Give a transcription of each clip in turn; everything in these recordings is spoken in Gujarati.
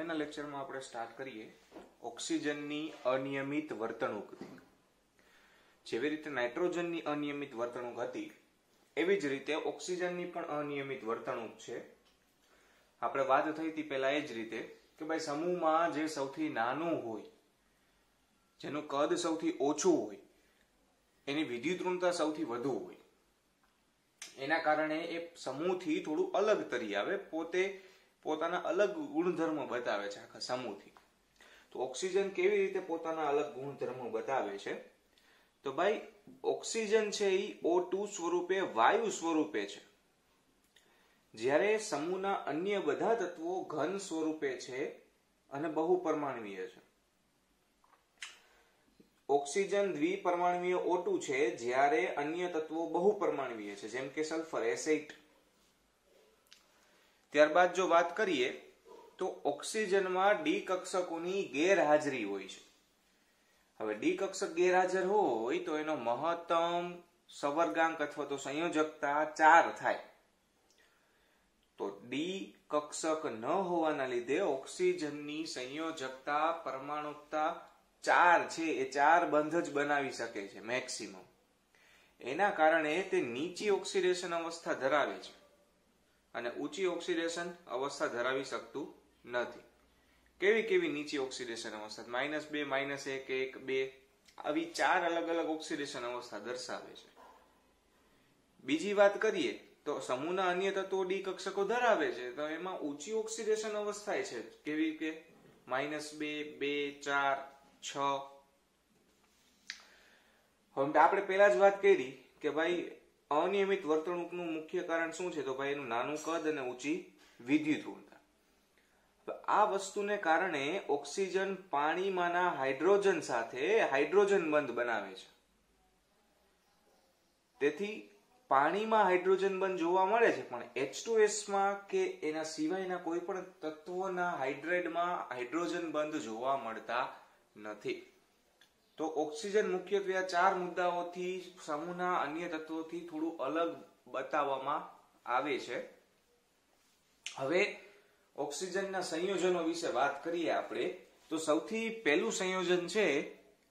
હવેના લેક્ચરમાં આપણે સ્ટાર્ટ કરીએ ઓક્સિજનની અનિયમિત વર્તણૂકથી। જેવી રીતે નાઇટ્રોજનની અનિયમિત વર્તણૂક હતી એવી જ રીતે ઓક્સિજનની પણ અનિયમિત વર્તણૂક છે। આપણે વાત થઈ હતી પહેલા એ જ રીતે કે ભાઈ સમૂહમાં જે સૌથી નાનું હોય, જેનું કદ સૌથી ઓછું હોય, એની વિદ્યુતઋણતા સૌથી વધુ હોય, એના કારણે એ સમૂહથી થોડું અલગ તરી આવે, પોતાના અલગ ગુણધર્મ બતાવે છે આખા સમૂહથી। તો ઓક્સિજન કેવી રીતે પોતાના અલગ ગુણધર્મો બતાવે છે? તો ભાઈ ઓક્સિજન છે એ O2 સ્વરૂપે વાયુ સ્વરૂપે છે, જ્યારે સમૂહના અન્ય બધા તત્વો ઘન સ્વરૂપે છે અને બહુપરમાણવીય છે। ઓક્સિજન દ્વિપરમાણવીય O2 છે, જ્યારે અન્ય તત્વો બહુપરમાણવીય છે, જેમ કે સલ્ફર S8। ત્યારબાદ જો વાત કરીએ તો ઓક્સિજનમાં ડી કક્ષકોની ગેરહાજરી હોય છે। હવે ડી કક્ષક ગેરહાજર હોય તો એનો મહત્તમ સંવર્ગાંક અથવા તો સંયોજકતા 4 થાય। તો ડી કક્ષક ન હોવાના લીધે ઓક્સિજનની સંયોજકતા પરમાણુકતા 4 છે, એ 4 બંધ જ બનાવી શકે છે મેક્સિમમ। એના કારણે તે નીચી ઓક્સિડેશન અવસ્થા ધરાવે છે અને ઊંચી ઓક્સિડેશન અવસ્થા ધરાવી શકતું નથી। કેવી નીચી ઓક્સિડેશન અવસ્થા? -2, -1, 1, 2 આવી 4 અલગ અલગ ઓક્સિડેશન અવસ્થા દર્શાવે છે। બીજી વાત કરીએ તો સમૂહના અન્ય તત્વો ડી કક્ષકો ધરાવે છે તો એમાં ઊંચી ઓક્સિડેશન અવસ્થા છે, કેવી કે -2, 2, 4, 6। હવે આપણે પહેલા જ વાત કરી કે ભાઈ અનિયમિત વર્તણૂકનું મુખ્ય કારણ શું છે? તો ભાઈ એનું નાનું કદ અને ઊંચી વિદ્યુતઋણતા। આ વસ્તુને કારણે ઓક્સિજન પાણીમાંના હાઇડ્રોજન સાથે હાઇડ્રોજન બંધ બનાવે છે। તેથી પાણીમાં હાઇડ્રોજન બંધ જોવા મળે છે, પણ H2S માં કે એના સિવાયના કોઈ પણ તત્વોના હાઇડ્રેટમાં હાઇડ્રોજન બંધ જોવા મળતા નથી। તો ઓક્સિજન મુખ્યત્વે આ 4 મુદ્દાઓથી સમૂહના અન્ય તત્વોથી થોડું અલગ બતાવવામાં આવે છે। હવે ઓક્સિજનના સંયોજનો વિશે વાત કરીએ આપણે તો સૌથી પહેલું સંયોજન છે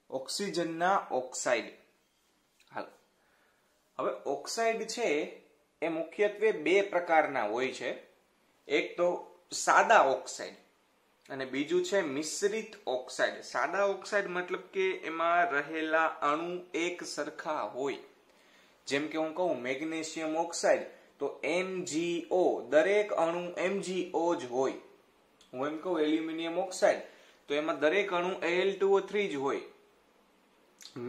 ઓક્સિજનના ઓક્સાઇડ। હવે ઓક્સાઇડ છે એ મુખ્યત્વે 2 પ્રકારના હોય છે। એક તો સાદા ઓક્સાઇડ અને બીજું છે મિશ્રિત ઓક્સાઇડ। સાદા ઓક્સાઇડ મતલબ કે એમાં રહેલા અણુ એક સરખા હોય, જેમ કે હું કહું મેગ્નેશિયમ ઓક્સાઇડ તો MgO, દરેક અણુ MgO જ હોય। હું એમ કહું એલ્યુમિનિયમ ઓક્સાઇડ તો એમાં દરેક અણુ Al2O3 જ હોય।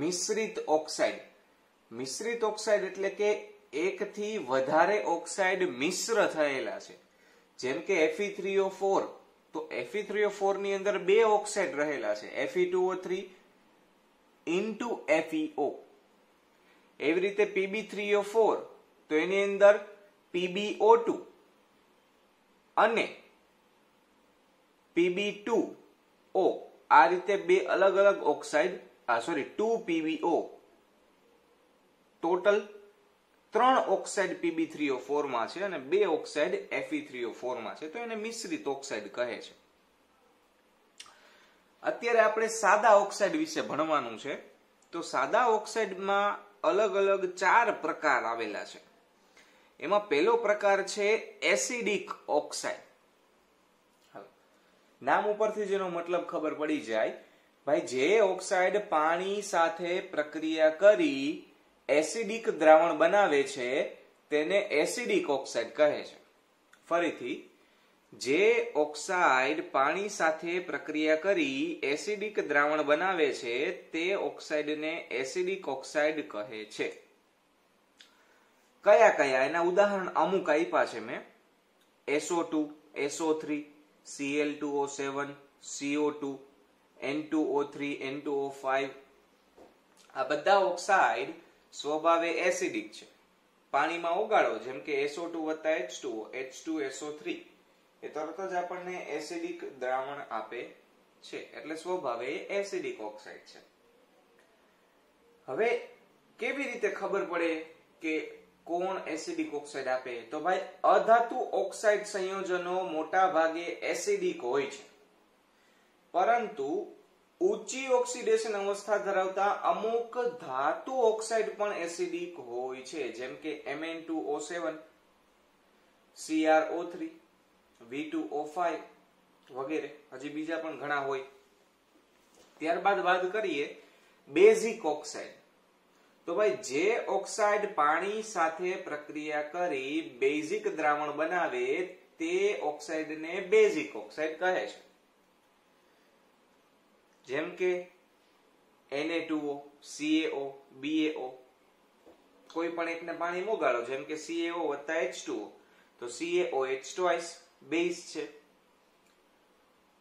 મિશ્રિત ઓક્સાઇડ એટલે કે એકથી વધારે ઓક્સાઇડ મિશ્ર થયેલા છે, જેમ કે Fe3O4 તો Fe3O4 ની અંદર 2 ઓક્સાઇડ રહેલા છે, Fe2O3 into FeO। એવી રીતે Pb3O4 તો એની અંદર PbO2 અને Pb2O, આ રીતે 2 અલગ અલગ oxide 2PbO, total 3 oxide Pb3O4 માં છે અને 2 ઓક્સાઇડ Fe3O4 માં છે, તો એને મિશ્રિત ઓક્સાઇડ કહે છે। અત્યારે આપણે સાદા ઓક્સાઇડ વિશે ભણવાનું છે। તો સાદા ઓક્સાઇડમાં અલગ અલગ 4 પ્રકાર આવેલા છે। એમાં પહેલો પ્રકાર છે એસિડિક ઓક્સાઇડ। નામ ઉપરથી જેનો મતલબ ખબર પડી જાય, ભાઈ જે ઓક્સાઇડ પાણી સાથે પ્રક્રિયા કરી એસિડિક દ્રાવણ બનાવે છે તેને એસિડિક ઓક્સાઇડ કહે છે। ફરીથી, જે ઓક્સાઇડ પાણી સાથે પ્રક્રિયા કરી એસિડિક દ્રાવણ બનાવે છે તે ઓક્સાઇડને એસિડિક ઓક્સાઇડ કહે છે। કયા એના ઉદાહરણ અમુક આપ્યા છે મેં, SO2, SO3, Cl2O7, CO2, N2O3, N2O5 આ બધા ઓક્સાઇડ સ્વભાવે એસિડિક છે। પાણીમાં ઓગાળો જેમ કે SO2 + H2O, H2SO3 એ તરત જ આપણને એસિડિક દ્રાવણ આપે છે, એટલે સ્વભાવે એસિડિક ઓક્સાઇડ છે। હવે કેવી રીતે ખબર પડે કે કોણ એસિડિક ઓક્સાઇડ આપે? તો ભાઈ અધાતુ ઓક્સાઇડ સંયોજનો મોટા ભાગે એસિડિક હોય છે। પરંતુ ઊંચી ઓક્સિડેશન અવસ્થા ધરાવતા અમુક ધાતુ ઓક્સાઇડ પણ એસિડિક હોય છે, જેમ કે Mn2O7, CrO3, V2O5 વગેરે. હજી બીજા પણ ઘણા હોય. ત્યારબાદ વાત કરીએ બેઝિક ઓક્સાઇડ. તો ભાઈ જે ઓક્સાઇડ પાણી સાથે પ્રક્રિયા કરી બેઝિક દ્રાવણ બનાવે તે ઓક્સાઇડને બેઝિક ઓક્સાઇડ કહે છે. જેમ કે Na2O, CaO, BaO. કોઈ પણ એકને પાણી મોગાડો, જેમ કે CaO વત્તા H2O, તો CaOH ટ્વાઇસ બેઝ છે.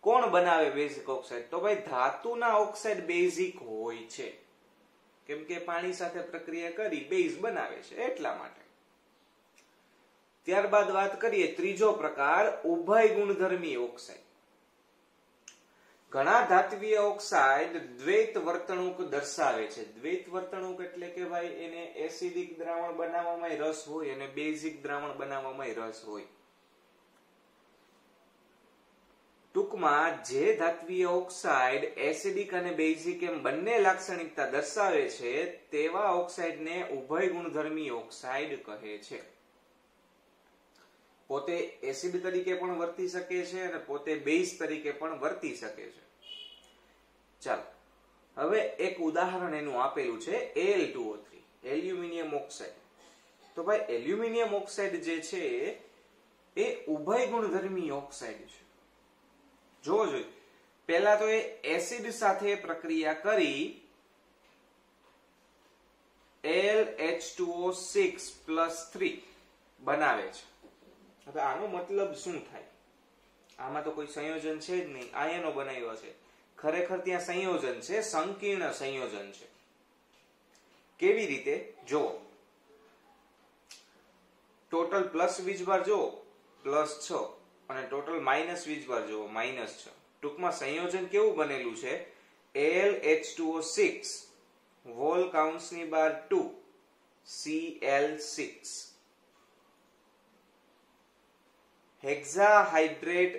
કોણ બનાવે બેઝિક ઓક્સાઇડ? તો ભાઈ ધાતુના ઓક્સાઇડ બેઝિક હોય છે, કેમ કે પાણી સાથે પ્રક્રિયા કરી બેઝ બનાવે છે એટલા માટે. ત્યારબાદ વાત કરીએ ત્રીજો પ્રકાર, ઉભય ગુણધર્મી ઓક્સાઇડ. ઘણા ધાત્વીય ઓક્સાઇડ દ્વૈત વર્તણૂક દર્શાવે છે. દ્વૈત વર્તણૂક એટલે કે ભાઈ એને એસિડિક દ્રાવણ બનાવવામાં રસ હોય અને બેઝિક દ્રાવણ બનાવવામાં રસ હોય. ટૂંકમાં જે ધાત્વીય ઓક્સાઇડ એસિડિક અને બેઝિક એમ બંને લાક્ષણિકતા દર્શાવે છે તેવા ઓક્સાઇડને ઉભય ગુણધર્મી ઓક્સાઇડ કહે છે. પોતે એસિડ તરીકે પણ વર્તી શકે છે અને પોતે બેઝ તરીકે પણ વર્તી શકે છે. ચાલો હવે એક ઉદાહરણ એનું આપેલું છે Al2O3, એલ્યુમિનિયમ ઓક્સાઇડ. તો ભાઈ એલ્યુમિનિયમ ઓક્સાઇડ જે છે એ ઉભય ગુણધર્મી ઓક્સાઇડ છે. જોવો જોઈએ, પહેલા તો એ એસિડ સાથે પ્રક્રિયા કરી LH2O6+3 બનાવે છે. હવે આનો મતલબ શું થાય? આમાં તો કોઈ સંયોજન છે જ નહીં, આયનો બનાવ્યો છે. ખરેખર ત્યાં સંયોજન છે, સંકીર્ણ સંયોજન છે. કેવી રીતે? જો ટોટલ પ્લસ વીજભાર જો +6 અને ટોટલ માઇનસ વીજભાર જો -6. ટૂંકમાં સંયોજન કેવું બનેલું છે? LH2O6 વોલ કાઉન્ટ્સની બાર 2 Cl6 હેક્સાહાઇડ્રેટ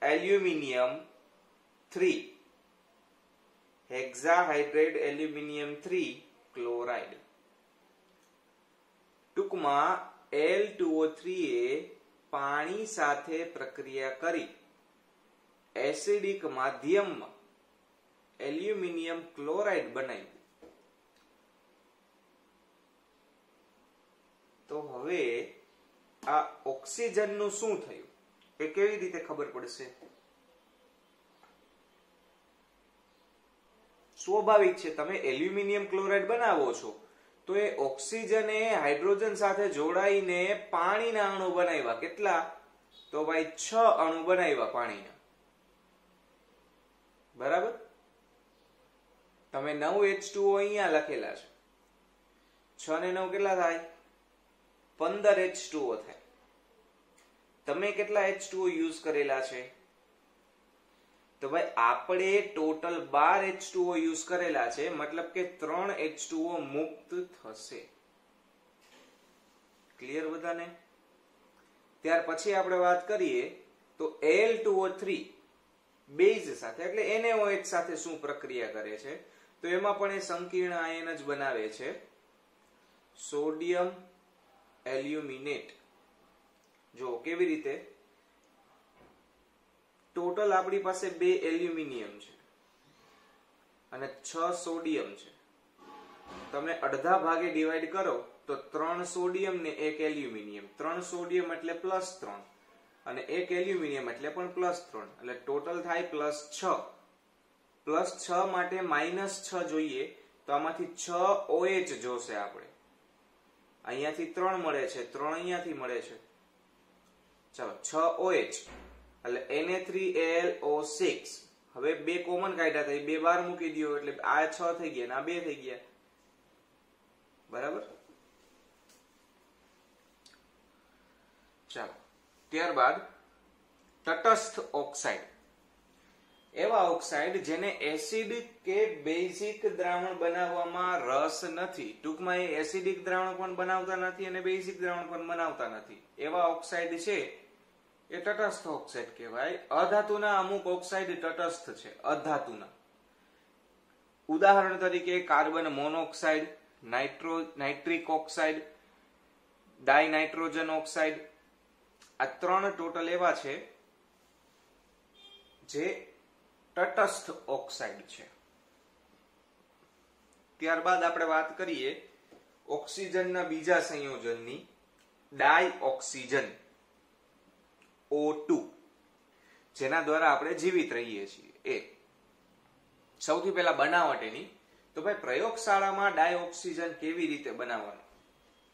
એલ્યુમિનિયમ 3 હેક્સાહાઇડ્રેટ એલ્યુમિનિયમ 3 ક્લોરાઇડ. ટૂંકમાં Al2O3 એ પાણી સાથે પ્રક્રિયા કરી એસિડિક માધ્યમમાં એલ્યુમિનિયમ ક્લોરાઇડ બનાવ્યું. તો હવે આ ઓક્સિજનનું શું થયું એ કેવી રીતે ખબર પડશે? સ્વાભાવિક છે, તમે એલ્યુમિનિયમ ક્લોરાઇડ બનાવો છો તો એ ઓક્સિજન એ હાઇડ્રોજન સાથે જોડાઈને પાણીના અણુ બનાવ્યા. કેટલા? તો ભાઈ 6 અણુ બનાવ્યા પાણીના. બરાબર? તમે 9H2O અહીંયા લખેલા છે. 6 ને 9 કેટલા થાય? 15H2O થાય. તમે કેટલા H2O યુઝ કરેલા છે? તો ભાઈ આપણે ટોટલ 12 H2O યુઝ કરેલા છે, મતલબ કે 3 H2O મુક્ત થશે. ક્લિયર બધાને? ત્યાર પછી આપણે વાત કરીએ તો Al2O3 બેઝ સાથે એટલે NaOH સાથે શું પ્રક્રિયા કરે છે? તો એમાં પણ એ સંકીર્ણ આયન જ બનાવે છે, સોડિયમ એલ્યુમિનેટ. જો કેવી રીતે? ટોટલ આપણી પાસે 2 એલ્યુમિનિયમ છે અને 6 સોડિયમ છે. તમે અડધા ભાગે ડિવાઈડ કરો તો 3 સોડિયમ ને 1 એલ્યુમિનિયમ. 3 સોડિયમ એટલે +3 અને 1 એલ્યુમિનિયમ એટલે પણ +3, એટલે ટોટલ થાય +6. +6 માટે -6 જોઈએ તો આમાંથી 6 OH જોશે આપણે. અહીંયાથી 3 મળે છે, 3 અહીંયાથી મળે છે. ચાલો 6 OH એટલે Na3Al O6. હવે 2 કોમન કાઢ્યા થાય, 2 બહાર મૂકી દો એટલે આ 6 થઈ ગયા અને આ 2 થઈ ગયા. બરાબર? ચાલો ત્યારબાદ તટસ્થ ઓક્સાઇડ. એવા ઓક્સાઇડ જેને એસિડ કે બેઝિક દ્રાવણ બનાવવામાં રસ નથી. ટૂંકમાં એ એસિડિક દ્રાવણ પણ બનાવતા નથી અને બેઝિક દ્રાવણ પણ બનાવતા નથી. એવા ઓક્સાઇડ છે એ તટસ્થ ઓક્સાઇડ કહેવાય. અધાતુના અમુક ઓક્સાઇડ તટસ્થ છે, અધાતુના. ઉદાહરણ તરીકે carbon monoxide, nitric oxide, dinitrogen oxide, આ 3 ટોટલ એવા છે જે તટસ્થ ઓક્સાઇડ છે. ત્યારબાદ આપણે વાત કરીએ ઓક્સિજનના બીજા સંયોજનની, ડાયઓક્સિજન O2, જેના દ્વારા આપણે જીવિત રહીએ છીએ. એ સૌથી પહેલા બનાવટ એની, તો ભાઈ પ્રયોગશાળામાં ડાયઓક્સિજન કેવી રીતે બનાવવાનું?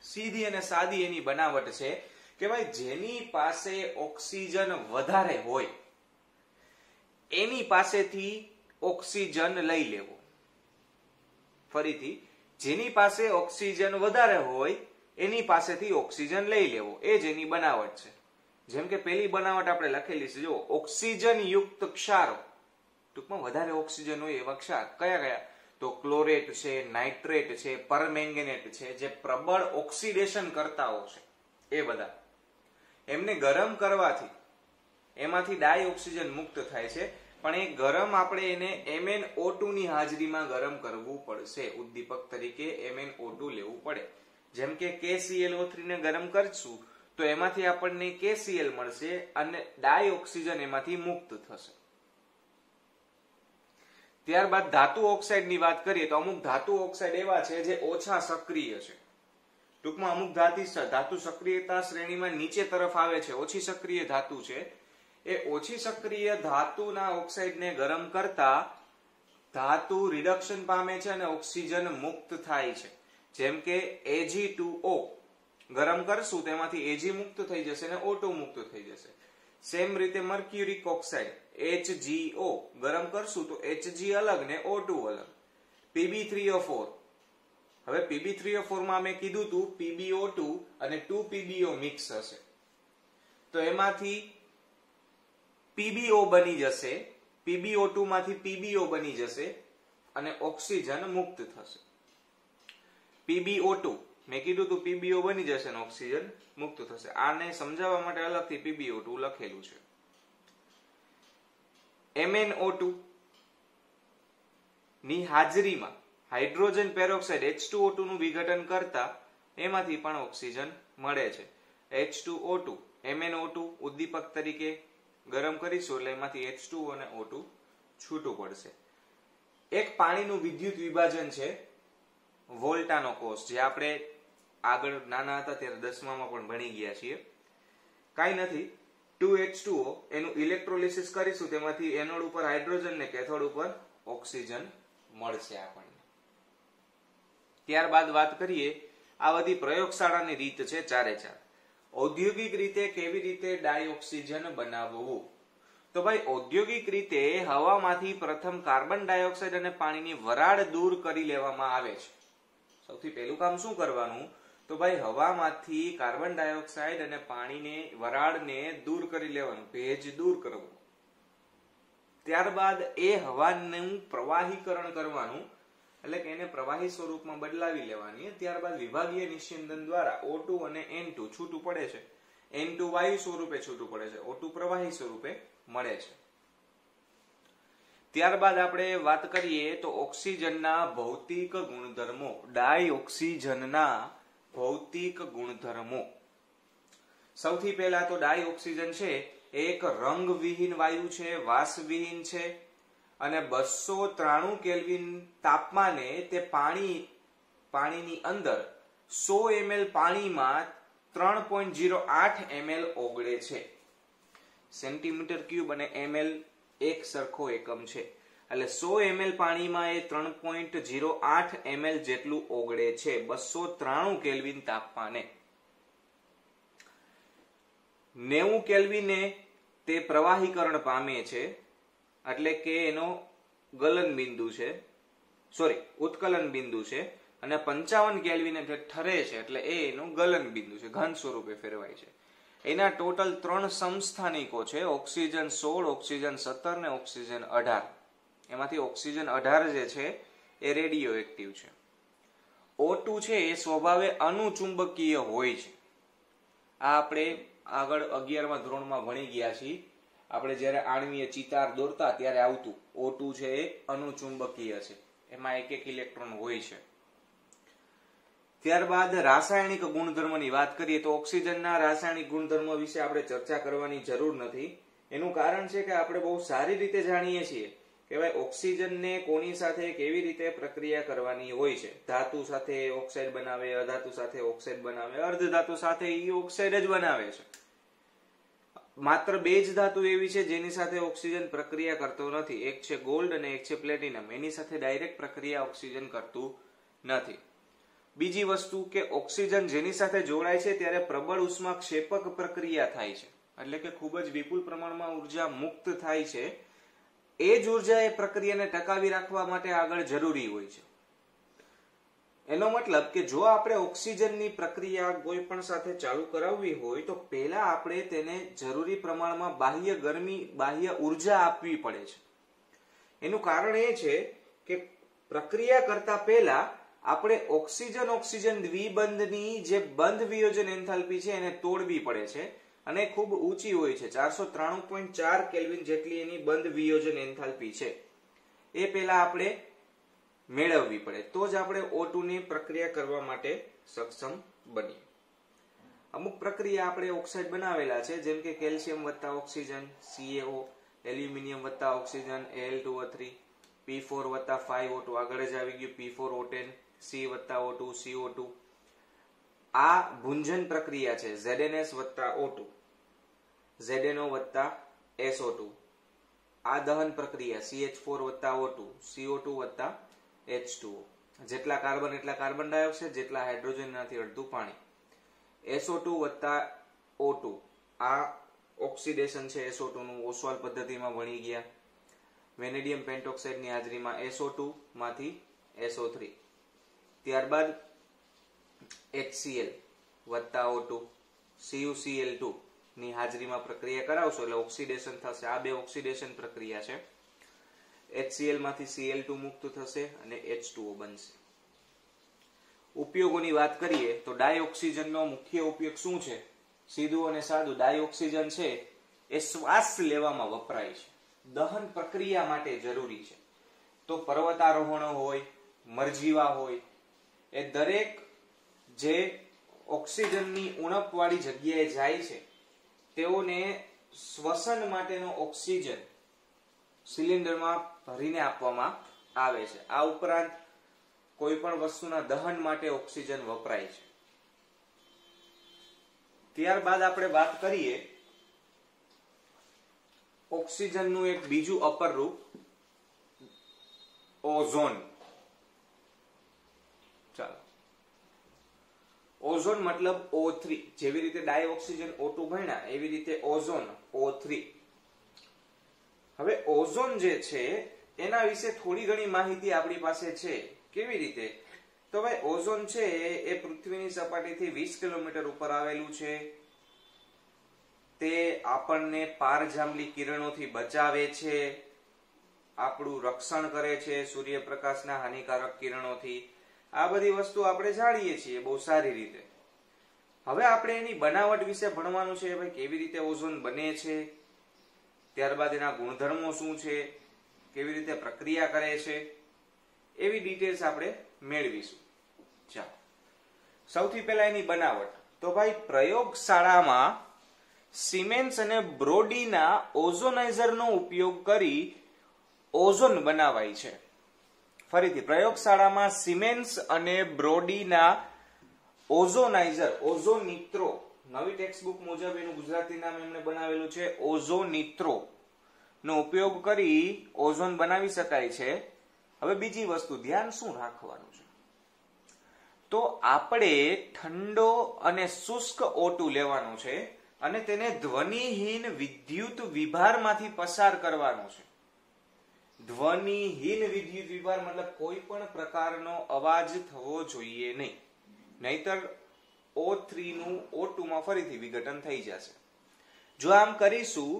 સીધી અને સાદી એની બનાવટ છે કે ભાઈ જેની પાસે ઓક્સિજન વધારે હોય એની પાસેથી ઓક્સિજન લઈ લેવો. ફરીથી, જેની પાસે ઓક્સિજન વધારે હોય એની પાસેથી ઓક્સિજન લઈ લેવો, એ જ એની બનાવટ છે. જેમ કે પેલી બનાવટ આપણે લખેલી છે, જો ઓક્સિજન યુક્ત ક્ષારો, ટૂંકમાં વધારે ઓક્સિજન હોય એવા ક્ષાર કયા કયા? તો ક્લોરેટ છે, નાઇટ્રેટ છે, પરમેંગેનેટ છે, જે પ્રબળ ઓક્સિડેશન કરતાઓ છે, એ બધા એમને ગરમ કરવાથી એમાંથી ડાયઓક્સિજન મુક્ત થાય છે. પણ એ ગરમ આપણે એને MnO2 ની હાજરીમાં ગરમ કરવું પડશે. ઉદ્દીપક તરીકે MnO2 લેવું પડે. જેમ કે KClO3 ને ગરમ કરશું તો એમાંથી આપણને KCl મળશે અને ડાયઓક્સિજન એમાંથી મુક્ત થશે. ત્યારબાદ ધાતુ ઓક્સાઇડની વાત કરીએ તો અમુક ધાતુ ઓક્સાઇડ એવા છે જે ઓછા સક્રિય છે. ટૂંકમાં અમુક ધાતુ સક્રિયતા શ્રેણીમાં નીચે તરફ આવે છે, ઓછી સક્રિય ધાતુ છે. એ ઓછી સક્રિય ધાતુના ઓક્સાઇડને ગરમ કરતા ધાતુ રિડક્શન પામે છે અને ઓક્સિજન મુક્ત થાય છે. જેમ કે Ag2O ગરમ કરશું તેમાંથી Ag મુક્ત થઈ જશે અને O2 મુક્ત થઈ જશે. સેમ રીતે મર્ક્યુરિક ઓક્સાઇડ HgO ગરમ કરશું તો Hg અલગ ને O2 અલગ. Pb3O4, હવે Pb3O4 માં મેં કીધું હતું PbO2 અને 2PbO મિક્સ હશે, તો એમાંથી PbO બની જશે, PbO2 માંથી PbO બની જશે અને ઓક્સિજન મુક્ત થશે. PbO2 મેં કીધું તું PbO બની જશે અને ઓક્સિજન મુક્ત થશે. આને સમજાવવા માટે અલગથી PbO2 લખેલું છે. MnO2 ની હાજરીમાં હાઇડ્રોજન પેરોક્સાઇડ H2O2 નું વિઘટન કરતા એમાંથી પણ ઓક્સિજન મળે છે. H2O2 MnO2 ઉદ્દીપક તરીકે ગરમ કરીશું એટલે એમાંથી H2O અને O2 છૂટું પડશે. એક પાણીનું વિદ્યુત વિભાજન છે વોલ્ટાનો કોષ, જે આપણે આગળ નાના હતા ત્યારે 10મામાં પણ ભણી ગયા છીએ. કાંઈ નથી, 2H2O એનું ઇલેક્ટ્રોલિસિસ કરીશું, તેમાંથી એનોડ ઉપર હાઇડ્રોજન ને કેથોડ ઉપર ઓક્સિજન મળશે આપણને. ત્યારબાદ વાત કરીએ, આ બધી પ્રયોગશાળાની રીત છે ચારે ચાર. ઔદ્યોગિક રીતે કેવી રીતે ડાયોક્સિજન બનાવવું? તો ભાઈ ઔદ્યોગિક રીતે હવામાંથી પ્રથમ કાર્બન ડાયોક્સાઇડ અને પાણીની વરાળ દૂર કરી લેવામાં આવે છે. સૌથી પહેલું કામ શું કરવાનું? તો ભાઈ હવામાંથી કાર્બન ડાયોક્સાઇડ અને પાણીને વરાળને દૂર કરી લેવાનું, ભેજ દૂર કરવું. ત્યારબાદ એ હવાનું પ્રવાહીકરણ કરવાનું, એટલે કે એને પ્રવાહી સ્વરૂપમાં બદલાવી લેવાની. ત્યારબાદ વિભાગીય નિસ્યંદન દ્વારા O2 અને N2 છૂટું પડે છે. N2 વાયુ સ્વરૂપે છૂટું પડે છે, O2 પ્રવાહી સ્વરૂપે મળે છે. ત્યારબાદ આપણે વાત કરીએ તો ઓક્સિજનના ભૌતિક ગુણધર્મો, ડાયઓક્સિજનના ભૌતિક ગુણધર્મો. સૌથી પહેલા તો ડાયઓક્સિજન છે એક રંગવિહીન વાયુ છે, વાસવિહીન છે અને 293 કેલ્વિન તાપમાને તે પાણીની અંદર 100 ml પાણીમાં 3.08 ml ઓગળે છે. સેન્ટીમીટર ક્યુબ અને ml એક સરખો એકમ છે, એટલે 100 ml પાણીમાં એ 3.08 ml જેટલું ઓગળે છે 293 કેલ્વિન તાપમાને. 90 કેલ્વિને તે પ્રવાહીકરણ પામે છે, એટલે કે એનો ગલન બિંદુ છે, ઉત્કલન બિંદુ છે, અને 55 કેલ્વિને તે ઠરે છે, એટલે એ એનું ગલન બિંદુ છે, ઘન સ્વરૂપે ફેરવાય છે. એના ટોટલ 3 સમસ્થાનિકો છે, ઓક્સિજન 16, ઓક્સિજન 17 ને ઓક્સિજન 18. એમાંથી ઓક્સિજન 18 જે છે એ રેડિયો એક્ટિવ છે. O2 છે એ સ્વભાવે અનુચુંબકીય હોય છે. આ આપણે આગળ 11મા ધોરણમાં ભણી ગયા છીએ. આપણે જ્યારે આણ્વીય ચિતાર દોરતા ત્યારે આવતું O2 છે એ અનુચુંબકીય છે, એમાં એક એક ઇલેક્ટ્રોન હોય છે. ત્યારબાદ રાસાયણિક ગુણધર્મની વાત કરીએ તો ઓક્સિજનના રાસાયણિક ગુણધર્મો વિશે આપણે ચર્ચા કરવાની જરૂર નથી. એનું કારણ છે કે આપણે બહુ સારી રીતે જાણીએ છીએ કે ભાઈ ઓક્સિજનને કોની સાથે કેવી રીતે પ્રક્રિયા કરવાની હોય છે. ધાતુ સાથે ઓક્સાઇડ બનાવે, અધાતુ સાથે ઓક્સાઇડ બનાવે, અર્ધધાતુ સાથે ઈ ઓક્સાઇડ જ બનાવે છે. માત્ર બે જ ધાતુ એવી છે જેની સાથે ઓક્સિજન પ્રક્રિયા કરતો નથી. એક છે ગોલ્ડ અને એક છે પ્લેટિનમ. એની સાથે ડાયરેક્ટ પ્રક્રિયા ઓક્સિજન કરતું નથી. બીજી વસ્તુ કે ઓક્સિજન જેની સાથે જોડાય છે ત્યારે પ્રબળ ઉષ્માક્ષેપક પ્રક્રિયા થાય છે, એટલે કે ખૂબ જ વિપુલ પ્રમાણમાં ઉર્જા મુક્ત થાય છે. એ જ ઉર્જા એ પ્રક્રિયાને ટકાવી રાખવા માટે આગળ જરૂરી હોય છે. એનો મતલબ કે જો આપણે ઓક્સિજનની પ્રક્રિયા કોઈ પણ સાથે ચાલુ કરાવવી હોય તો પહેલા આપણે તેને જરૂરી પ્રમાણમાં બાહ્ય ગરમી, બાહ્ય ઉર્જા આપવી પડે છે. એનું કારણ એ છે કે પ્રક્રિયા કરતા પહેલા આપણે ઓક્સિજન દ્વિબંધની જે બંધ વિયોજન એન્થાલ્પી છે એને તોડવી પડે છે, અને ખૂબ ઊંચી હોય છે. 493.4 કેલ્વિન જેટલી એની બંધ વિયોજન એન્થાલ્પી છે. એ પહેલા આપણે મેળવવી પડે, તો જ આપણે O2 ની પ્રક્રિયા કરવા માટે સક્ષમ બનીએ. અમુક પ્રક્રિયા આપણે ઓક્સાઇડ બનાવેલા છે, જેમ કે કેલ્શિયમ વત્તા ઓક્સિજન CaO, એલ્યુમિનિયમ વત્તા ઓક્સિજન Al2O3, P4 વત્તા 5O2, આગળ જ આવી ગયું P4O10, C વત્તા O2 CO2. આ ભુંજન પ્રક્રિયા છે, ZnS વત્તા O2, ZnO વત્તા SO2. આ દહન પ્રક્રિયા CH4 વત્તા O2, CO2 વત્તા H2O. જેટલા કાર્બન એટલા કાર્બન ડાયોક્સાઇડ, જેટલા હાઇડ્રોજન એનાથી અડધું પાણી. SO2 વત્તા O2, આ ઓક્સિડેશન છે SO2 નું, ઓસ્વાલ પદ્ધતિમાં ભણી ગયા. વેનેડિયમ પેન્ટોક્સાઇડ ની હાજરીમાં SO2 માંથી SO3. ત્યારબાદ HCl વત્તા O2, CuCl2 ની હાજરીમાં પ્રક્રિયા કરાવશો એટલે ઓક્સિડેશન થશે. આ બે ઓક્સિડેશન પ્રક્રિયા છે. HCl માંથી Cl2 મુક્ત થશે અને H2O બનશે. ઉપયોગોની વાત કરીએ તો ડાયઓક્સિજનનો મુખ્ય ઉપયોગ શું છે? સીધું અને સાદું, ડાયઓક્સિજન છે એ શ્વાસ લેવામાં વપરાય છે, દહન પ્રક્રિયા માટે જરૂરી છે. તો પર્વતારોહણો હોય, મરજીવા હોય, એ દરેક જે ઓક્સિજનની ઉણપવાળી જગ્યાએ જાય છે તેઓને શ્વસન માટેનો ઓક્સિજન સિલિન્ડરમાં ભરીને આપવામાં આવે છે. આ ઉપરાંત કોઈ પણ વસ્તુના દહન માટે ઓક્સિજન વપરાય છે. ત્યારબાદ આપણે વાત કરીએ ઓક્સિજનનું એક બીજું અપર રૂપ ઓઝોન. ચાલો, ઓઝોન મતલબ O3. જેવી રીતે ડાયઓક્સિજન O2 ભણ્યા એવી રીતે ઓઝોન O3. હવે ઓઝોન જે છે એના વિશે થોડી ઘણી માહિતી આપણી પાસે છે. કેવી રીતે? તો ભાઈ ઓઝોન છે એ પૃથ્વીની સપાટીથી 20 કિલોમીટર ઉપર આવેલું છે. તે આપણને પારજાંબલી કિરણોથી બચાવે છે, આપણું રક્ષણ કરે છે સૂર્યપ્રકાશના હાનિકારક કિરણોથી. આ બધી વસ્તુ આપણે જાણીએ છીએ બહુ સારી રીતે. હવે આપણે એની બનાવટ વિશે ભણવાનું છે. ભાઈ કેવી રીતે ઓઝોન બને છે, ત્યારબાદ એના ગુણધર્મો શું છે, કેવી રીતે પ્રક્રિયા કરે છે, એવી ડિટેલ્સ આપણે મેળવીશું. ચાલો, સૌથી પહેલા એની બનાવટ. તો ભાઈ પ્રયોગશાળામાં સિમેન્સ અને બ્રોડીના ઓઝોનાઇઝરનો ઉપયોગ કરી ઓઝોન બનાવાય છે. ફરીથી, પ્રયોગશાળામાં સિમેન્સ અને બ્રોડીના ઓઝોનાઇઝર, ઓઝોનિત્રો, નવી ટેક્સ્ટબુક મુજબ એનું ગુજરાતી નામ એમણે બનાવેલું છે ઓઝોનિત્રો, નો ઉપયોગ કરી ઓઝોન બનાવી શકાય છે. હવે બીજી વસ્તુ, ધ્યાન શું રાખવાનું છે? તો આપણે ઠંડો અને શુષ્ક O2 લેવાનું છે અને તેને ધ્વનિહીન વિદ્યુત વિભારમાંથી પસાર કરવાનો છે. ધ્વનિહીન વિદ્યુત વિભાર મતલબ કોઈ પણ પ્રકારનો અવાજ થવો જોઈએ નહીં, નહીતર O3 નું O2 માં ફરીથી વિઘટન થઈ જશે. જો આમ કરીશું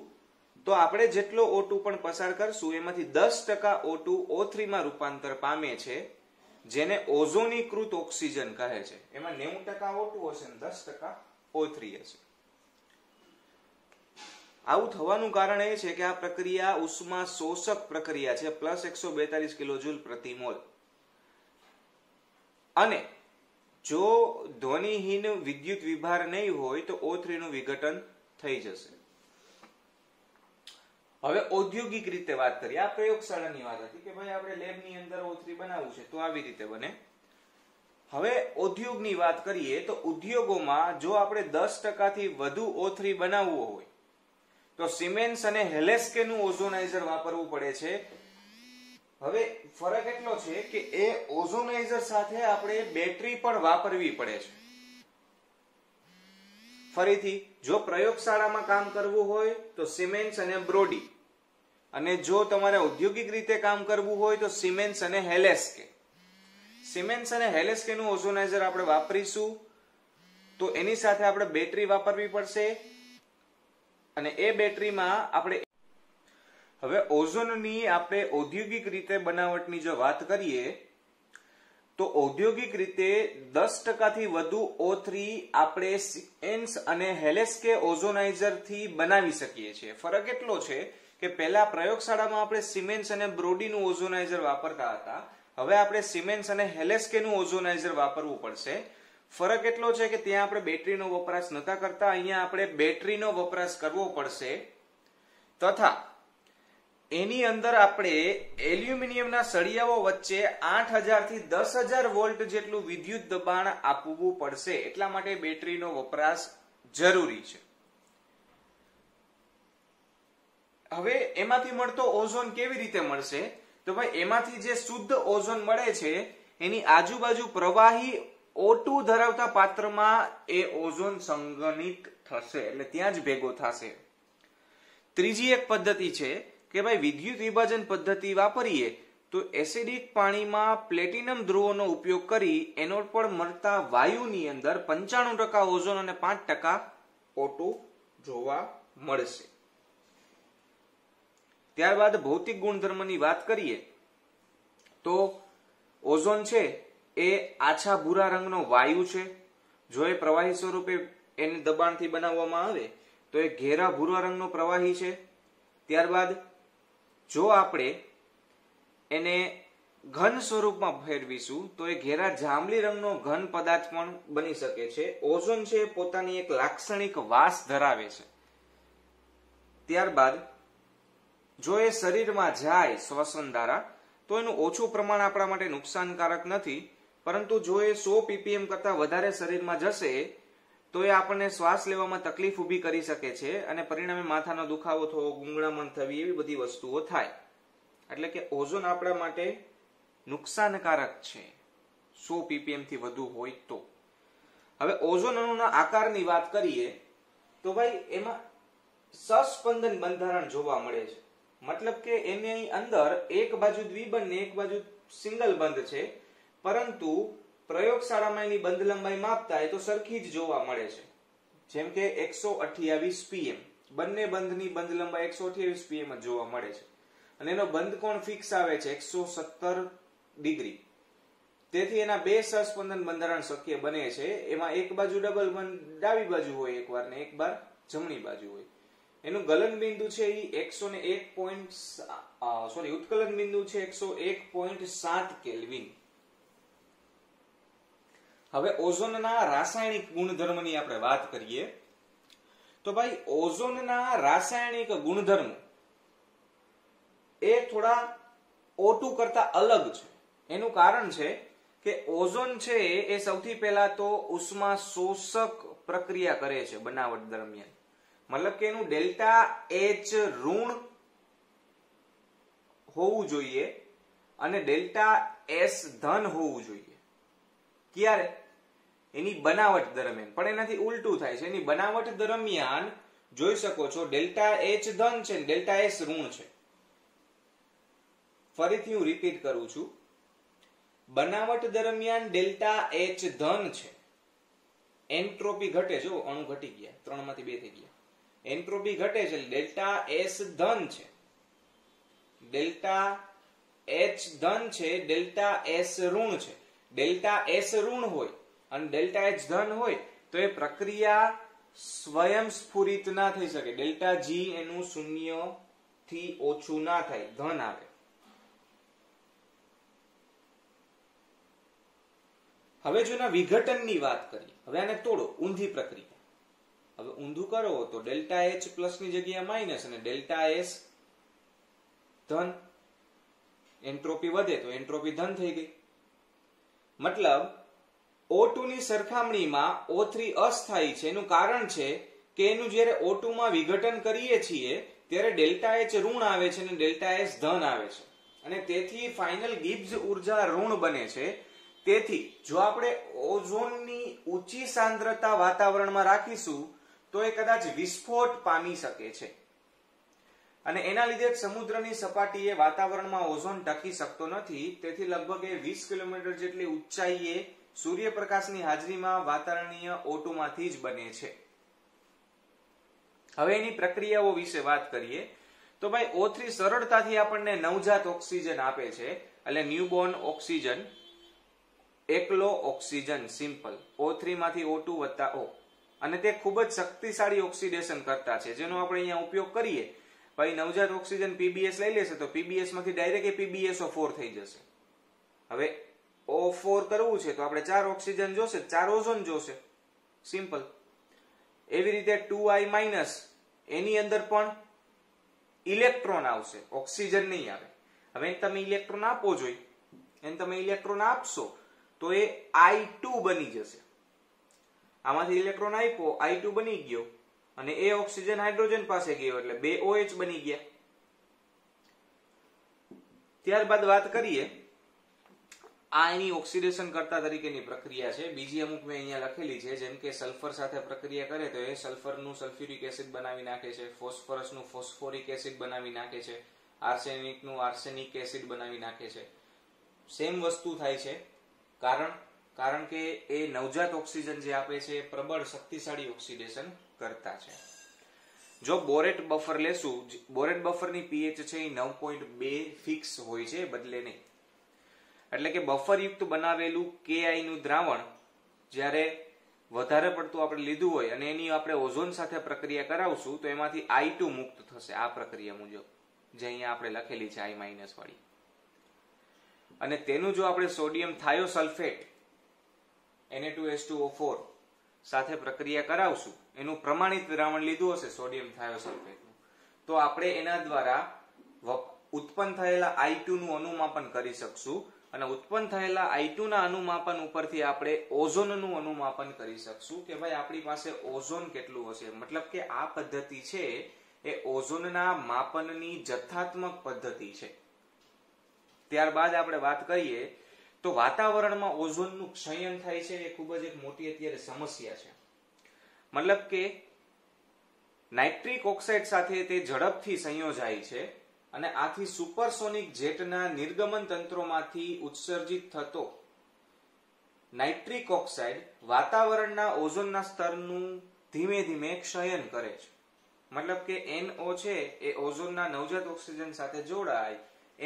તો આપણે જેટલો O2 પણ પસાર કરશું એમાંથી 10% O2 O3 માં રૂપાંતર પામે છે, જેને ઓઝોનીકૃત ઓક્સિજન કહે છે. એમાં 90% O2 હશે અને 10% O3 હશે. આવું થવાનું કારણ એ છે કે આ પ્રક્રિયા ઉષ્મા શોષક પ્રક્રિયા છે, પ્લસ 142 કિલોજૂલ પ્રતિ મોલ. અને જો ધ્વનિહીન વિદ્યુત વિભાર નહીં હોય તો O3 નું વિઘટન થઈ જશે. હવે ઔદ્યોગિક રીતે વાત કરીએ. આ પ્રયોગશાળાની વાત હતી કે ભાઈ આપણે લેબની અંદર O3 બનાવવું છે તો આવી રીતે બને. હવે ઉદ્યોગની વાત કરીએ તો ઉદ્યોગોમાં જો આપણે 10% થી વધુ O3 બનાવવો હોય તો સિમેન્સ અને હેલેસ્કે નું ઓઝોનાઇઝર વાપરવું પડે છે. હવે ફરક એટલો છે કે એ ઓઝોનાઇઝર સાથે આપણે બેટરી પણ વાપરવી પડે છે. ફરીથી જો પ્રયોગશાળામાં કામ કરવું હોય તો સિમેન્સ અને બ્રોડી, અને જો તમારે ઔદ્યોગિક રીતે કામ કરવું હોય તો સિમેન્સ અને હેલેસ્કે. સિમેન્સ અને હેલેસ્કે નું ઓઝોનાઇઝર આપણે વાપરીશું તો એની સાથે આપણે બેટરી વાપરવી પડશે, અને એ બેટરીમાં આપણે હવે ઓઝોનની આપણે ઔદ્યોગિક રીતે બનાવટની જો વાત કરીએ તો ઔદ્યોગિક રીતે 10% થી વધુ O3 આપણે સિમેન્સ અને હેલેસ્કે ઓઝોનાઇઝર થી બનાવી શકીએ છીએ. ફરક એટલો છે કે પહેલા પ્રયોગશાળામાં આપણે સિમેન્સ અને બ્રોડી નું ઓઝોનાઇઝર વાપરતા હતા, હવે આપણે સિમેન્સ અને હેલેસ્કે નું ઓઝોનાઇઝર વાપરવું પડશે. ફરક એટલો છે કે ત્યાં આપણે બેટરીનો વપરાશ નતા કરતા, અહીંયા આપણે બેટરીનો વપરાશ કરવો પડશે, તથા એની અંદર આપણે એલ્યુમિનિયમના સળિયાઓ વચ્ચે 8000 થી 10000 વોલ્ટ જેટલું વિદ્યુત દબાણ આપવું પડશે. એટલા માટે બેટરીનો વપરાશ જરૂરી છે. હવે એમાંથી મળતો ઓઝોન કેવી રીતે મળશે? તો ભાઈ એમાંથી જે શુદ્ધ ઓઝોન મળે છે એની આજુબાજુ પ્રવાહી O2 ધરાવતા પાત્રમાં એ ઓઝોન સંગનિત થશે, એટલે ત્યાં જ ભેગો થશે. ત્રીજી એક પદ્ધતિ છે કે ભાઈ વિદ્યુત વિભાજન પદ્ધતિ વાપરીએ તો એસિડિક પાણીમાં પ્લેટિનમ ધ્રુવોનો ઉપયોગ કરી એનોડ પર મળતા વાયુની અંદર 95% ઓઝોન અને 5% O2 જોવા મળશે. ત્યારબાદ ભૌતિક ગુણધર્મની વાત કરીએ તો ઓઝોન છે એ આછા ભૂરા રંગનો વાયુ છે. જો એ પ્રવાહી સ્વરૂપે એને દબાણથી બનાવવામાં આવે તો એ ઘેરા ભૂરા રંગનો પ્રવાહી છે. ત્યારબાદ જો આપણે એને ઘન સ્વરૂપમાં ફેરવીશું તો એ ઘેરા જાંબલી રંગનો ઘન પદાર્થ પણ બની શકે છે. ઓઝોન છે પોતાની એક લાક્ષણિક વાસ ધરાવે છે. ત્યારબાદ જો એ શરીરમાં જાય શ્વસન દ્વારા તો એનું ઓછું પ્રમાણ આપણા માટે નુકસાનકારક નથી, પરંતુ જો એ 100 ppm કરતા વધારે શરીરમાં જશે તો એ આપણને શ્વાસ લેવામાં તકલીફ ઊભી કરી શકે છે, અને પરિણામે માથાનો દુખાવો થવો, ગૂંગળામણ થવી, એવી બધી વસ્તુઓ થાય. એટલે કે ઓઝોન આપણા માટે નુકસાનકારક છે 100 ppm થી વધુ હોય તો. હવે ઓઝોન અણુના આકારની વાત કરીએ તો ભાઈ એમાં સસ્પંદન બંધારણ જોવા મળે છે. મતલબ કે એની અંદર એક બાજુ દ્વિબંધ ને એક બાજુ સિંગલ બંધ છે, પરંતુ પ્રયોગશાળામાં એની બંધ લંબાઈ માપતા એ તો સરખી જ જોવા મળે છે. જેમ કે 128 pm, બંને બંધની બંધ લંબાઈ 128 pm જ જોવા મળે છે, અને એનો બંધ કોણ ફિક્સ આવે છે 117 ડિગ્રી. તેથી એના બે સસ્પંદન બંધારણ શક્ય બને છે. એમાં એક બાજુ ડબલ બંધ ડાબી બાજુ હોય એકવાર, ને એક બાર જમણી બાજુ હોય. એનું ગલન બિંદુ છે એ 101. ઉત્કલન બિંદુ છે 101.7 કેલ્વિન. હવે ઓઝોનના રાસાયણિક ગુણધર્મની આપણે વાત કરીએ તો ભાઈ ઓઝોનના રાસાયણિક ગુણધર્મો એ થોડા O2 કરતા અલગ છે. એનું કારણ છે કે ઓઝોન છે એ સૌથી પહેલા તો ઉષ્મા શોષક પ્રક્રિયા કરે છે બનાવટ દરમિયાન. મતલબ કે એનું ડેલ્ટા H ઋણ હોવું જોઈએ અને ડેલ્ટા S ધન હોવું જોઈએ. ક્યારે? એની બનાવટ દરમિયાન. પણ એનાથી ઉલટું થાય છે. એની બનાવટ દરમિયાન જોઈ શકો છો ડેલ્ટા H ધન છે ને ડેલ્ટા S ઋણ છે. ફરીથી હું રિપીટ કરું છું. બનાવટ દરમિયાન ડેલ્ટા H ધન છે. એન્ટ્રોપી ઘટે, જો અણુ ઘટી ગયા, 3 માંથી 2 થઈ ગયા. એન્ટ્રોપી ઘટે છે, ડેલ્ટા S ધન છે. ડેલ્ટા H ધન છે, ડેલ્ટા S ઋણ છે. ડેલ્ટા S ઋણ હોય અને ડેલ્ટા H ધન હોય તો એ પ્રક્રિયા સ્વયંસ્ફુરિત ના થઈ શકે. ડેલ્ટા જી એનું 0 થી ઓછું ના થાય, ધન આવે. હવે જો એના વિઘટનની વાત કરીએ, હવે આને તોડો, ઊંધી પ્રક્રિયા. હવે ઊંધું કરો તો ડેલ્ટા એચ પ્લસ ની જગ્યાએ માઇનસ અને ડેલ્ટા એસ ધન. એન્ટ્રોપી વધે તો એન્ટ્રોપી ધન થઈ ગઈ. મતલબ O2 ની સરખામણીમાં O3 અસ્થાયી છે. એનું કારણ છે કે એનું જ્યારે O2 માં વિઘટન કરીએ છીએ ત્યારે ડેલ્ટા એચ ઋણ આવે છે અને ડેલ્ટા એસ ધન આવે છે, અને તેથી ફાઇનલ ગિબ્સ ઉર્જા ઋણ બને છે. તેથી જો આપણે ઓઝોનની ઊંચી સાંદ્રતા વાતાવરણમાં રાખીશું તો એ કદાચ વિસ્ફોટ પામી શકે છે, અને એના લીધે સમુદ્રની સપાટીએ વાતાવરણમાં ઓઝોન ટકી શકતો નથી. તેથી લગભગ 20 કિલોમીટર જેટલી ઊંચાઈએ સૂર્યપ્રકાશની હાજરીમાં વાતાવરણીય O2 માંથી જ બને છે. હવે એની પ્રક્રિયાઓ વિશે વાત કરીએ તો ભાઈ O3 સરળતાથી આપણને નવજાત ઓક્સિજન આપે છે, એટલે ન્યૂબોર્ન ઓક્સિજન, એકલો ઓક્સિજન સિમ્પલ, O3 માંથી O2 વત્તા O, અને તે ખૂબ જ શક્તિશાળી ઓક્સિડેશન કરતા છે જેનો આપણે અહીંયા ઉપયોગ કરીએ. ભાઈ નવજાત ઓક્સિજન PbS લઈ લેશે તો PbS માંથી ડાયરેક્ટ PbSO4 થઈ જશે. હવે O4 કરવું છે તો આપણે 4 ઓક્સિજન જોશે, 4 ઓઝોન જોશે, સિમ્પલ. એવી રીતે 2I- એની અંદર પણ ઇલેક્ટ્રોન આવશે, ઓક્સિજન નહીં આવે. હવે એને તમે ઇલેક્ટ્રોન આપવો જોઈએ, એને તમે ઇલેક્ટ્રોન આપશો તો એ I2 બની જશે. આમાંથી ઇલેક્ટ્રોન આપ્યો, I2 બની ગયો, અને એ ઓક્સિજન હાઇડ્રોજન પાસે ગયો એટલે 2 OH બની ગયા. ત્યારબાદ વાત કરીએ, આ એની ઓક્સિડેશન કરતા તરીકેની પ્રક્રિયા છે. બીજી અમુક મેં અહીંયા લખેલી છે, જેમ કે સલ્ફર સાથે પ્રક્રિયા કરે તો એ સલ્ફરનું સલ્ફ્યુરિક એસિડ બનાવી નાખે છે, ફોસ્ફરસનું ફોસ્ફોરિક એસિડ બનાવી નાખે છે, આર્સેનિકનું આર્સેનિક એસિડ બનાવી નાખે છે. સેમ વસ્તુ થાય છે, કારણ કે એ નવજાત ઓક્સિજન જે આપે છે એ પ્રબળ શક્તિશાળી ઓક્સિડેશન કરતા છે. જો બોરેટ બફર લેશું, બોરેટ બફરની pH છે એ 9.2 ફિક્સ હોય છે, બદલે નહીં. એટલે કે બફરયુક્ત બનાવેલું KI નું દ્રાવણ જ્યારે વધારે પડતું આપણે લીધું હોય અને એની આપણે ઓઝોન સાથે પ્રક્રિયા કરાવશું તો એમાંથી I2 મુક્ત થશે આ પ્રક્રિયા મુજબ, જે અહીંયા આપણે લખેલી છે I- વાળી. અને તેનું જો આપણે સોડિયમ થાયોસલ્ફેટ Na2H2O4 સાથે પ્રક્રિયા કરાવશું, એનું પ્રમાણિત દ્રાવણ લીધું હશે સોડિયમ થાયોસલ્ફેટનું, તો આપણે એના દ્વારા ઉત્પન્ન થયેલા I2 નું અનુમાપન કરી શકશું, અને ઉત્પન્ન થયેલા I2 ના અનુમાપન ઉપરથી આપણે ઓઝોનનું અનુમાપન કરી શકશું કે ભાઈ આપણી પાસે ઓઝોન કેટલું હશે. મતલબ કે આ પદ્ધતિ છે એ ઓઝોનના માપનની જથ્થાત્મક પદ્ધતિ છે. ત્યારબાદ આપણે વાત કરીએ તો વાતાવરણમાં ઓઝોનનું ક્ષયન થાય છે, એ ખૂબ જ એક મોટી અત્યારે સમસ્યા છે. મતલબ કે નાઇટ્રિક ઓક્સાઇડ સાથે તે ઝડપથી સંયોજાય છે અને આથી સુપરસોનિક જેટના નિર્ગમન તંત્રોમાંથી ઉત્સર્જિત થતો નાઇટ્રિક ઓક્સાઇડ વાતાવરણના ઓઝોનના સ્તરનું ધીમે ધીમે ક્ષયન કરે છે. મતલબ કે NO છે એ ઓઝોનના નવજાત ઓક્સિજન સાથે જોડાય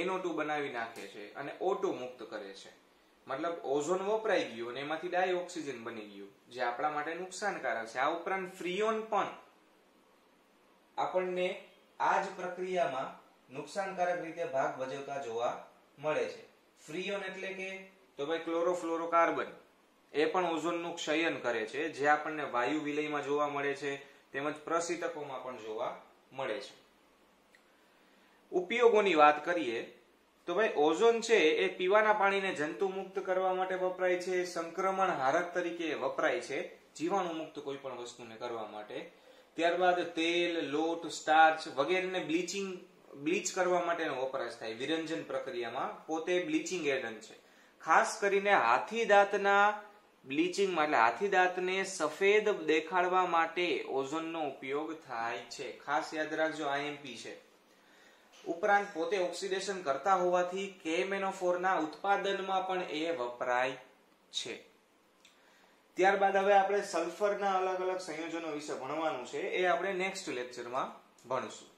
NO2 બનાવી નાખે છે અને O2 મુક્ત કરે છે. મતલબ ઓઝોન વપરાઈ ગયું અને એમાંથી ડાયઓક્સિજન બની ગયું, જે આપણા માટે નુકસાનકારક છે. આ ઉપરાંત ફ્રીઓન પણ આપણને આ જ પ્રક્રિયામાં નુકસાનકારક રીતે ભાગ ભજવતા જોવા મળે છે. ફ્રીઓન એટલે કે તો ભાઈ ક્લોરોફ્લોરોકાર્બન, એ પણ ઓઝોનનું ક્ષયન કરે છે, જે આપણને વાયુ વિલયમાં જોવા મળે છે તેમજ પ્રશીતકોમાં પણ જોવા મળે છે. ઉપયોગોની વાત કરીએ તો ભાઈ ઓઝોન છે એ પીવાના પાણીને જંતુ મુક્ત કરવા માટે વપરાય છે, સંક્રમણ હારક તરીકે વપરાય છે, જીવાણુ મુક્ત કોઈ પણ વસ્તુને કરવા માટે. ત્યારબાદ તેલ, લોટ, સ્ટાર્ચ વગેરેને બ્લીચ કરવા માટેનો વપરાશ થાય. વિરંજન પ્રક્રિયામાં પોતે બ્લીચિંગ એજન્ટ છે. ખાસ કરીને હાથી દાંતના બ્લીચિંગમાં, એટલે હાથી દાંતને સફેદ દેખાડવા માટે ઓઝોનનો ઉપયોગ થાય છે. ખાસ યાદ રાખજો, IMP છે. ઉપરાંત પોતે ઓક્સિડેશન કરતા હોવાથી KMnO4 ના ઉત્પાદનમાં પણ એ વપરાય છે. ત્યારબાદ હવે આપણે સલ્ફરના અલગ અલગ સંયોજનો વિશે ભણવાનું છે, એ આપણે નેક્સ્ટ લેક્ચરમાં ભણશું.